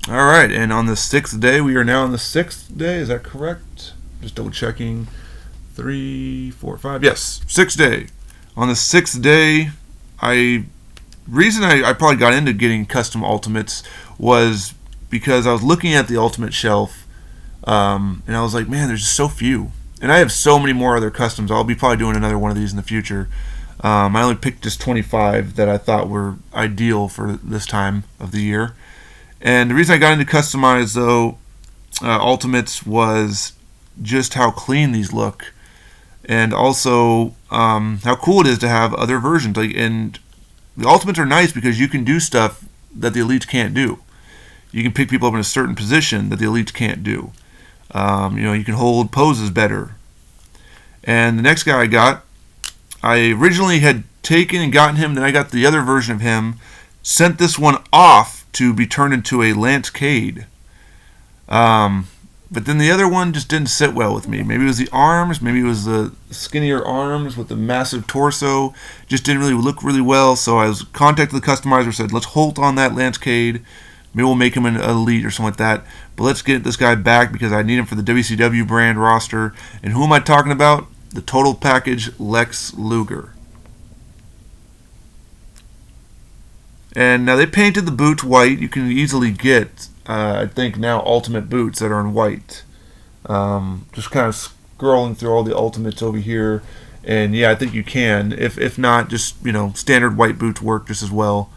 All right, and on the sixth day, we are now on the sixth day. Is that correct? Just double checking. 3, 4, 5. Yes, sixth day. On the sixth day, I probably got into getting custom ultimates was because I was looking at the ultimate shelf, and I was like, man, there's just so few, and I have so many more other customs. I'll be probably doing another one of these in the future. I only picked just 25 that I thought were ideal for this time of the year. And the reason I got into customized though ultimates was just how clean these look, and also how cool it is to have other versions. Like, and the ultimates are nice because you can do stuff that the elites can't do. You can pick people up in a certain position that the elites can't do. You can hold poses better. And the next guy I originally had taken and gotten him, then I got the other version of him, sent this one off to be turned into a Lance Cade. But then the other one just didn't sit well with me. Maybe it was the arms, maybe it was the skinnier arms with the massive torso. Just didn't really look really well, so I was contacted the customizer, said, let's hold on that Lance Cade. Maybe we'll make him an elite or something like that. But let's get this guy back because I need him for the WCW brand roster. And who am I talking about? The total package Lex Luger. And now they painted the boots white. You can easily get, I think now, ultimate boots that are in white. Just kind of scrolling through all the ultimates over here, and yeah, I think you can. If not, just standard white boots work just as well.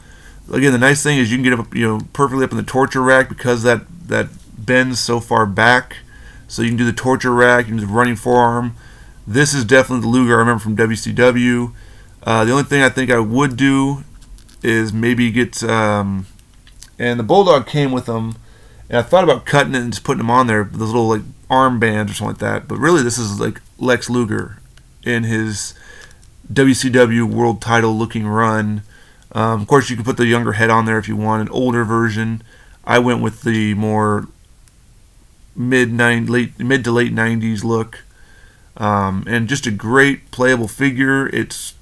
Again, the nice thing is you can get them perfectly up in the torture rack because that bends so far back. So you can do the torture rack, you can do the running forearm. This is definitely the Luger I remember from WCW. The only thing I think I would do is maybe get and the Bulldog came with them, and I thought about cutting it and just putting them on there, those little like armbands or something like that. But really, this is like Lex Luger in his WCW World Title looking run. Of course, you can put the younger head on there if you want an older version. I went with the more mid to late '90s look, and just a great playable figure. It's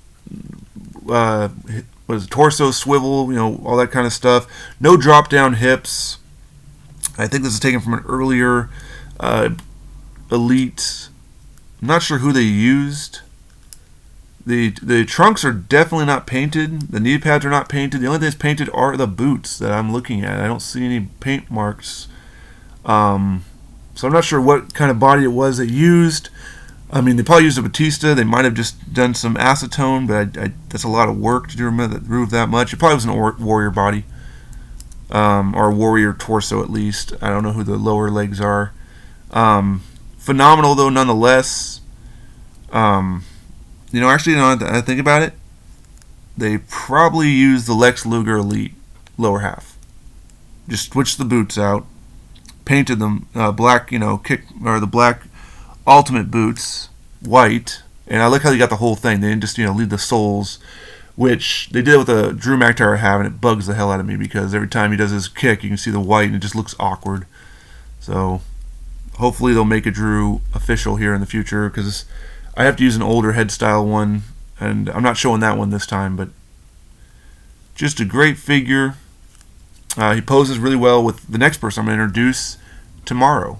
torso swivel, all that kind of stuff. No drop down hips. I think this is taken from an earlier elite. I'm not sure who they used. The trunks are definitely not painted. The knee pads are not painted. The only thing that's painted are the boots that I'm looking at. I don't see any paint marks. So I'm not sure what kind of body it was they used. I mean, they probably used a Batista. They might have just done some acetone, but that's a lot of work to remove that much. It probably was an Warrior body, or a Warrior torso at least. I don't know who the lower legs are. Phenomenal though, nonetheless. Actually, I think about it, they probably used the Lex Luger Elite lower half. Just switched the boots out, painted them black, the black Ultimate boots white, and I like how they got the whole thing. They didn't just leave the soles, which they did with the Drew McIntyre have, and it bugs the hell out of me because every time he does his kick, you can see the white, and it just looks awkward. So hopefully they'll make a Drew official here in the future because I have to use an older head style one, and I'm not showing that one this time, but just a great figure. He poses really well with the next person I'm going to introduce tomorrow.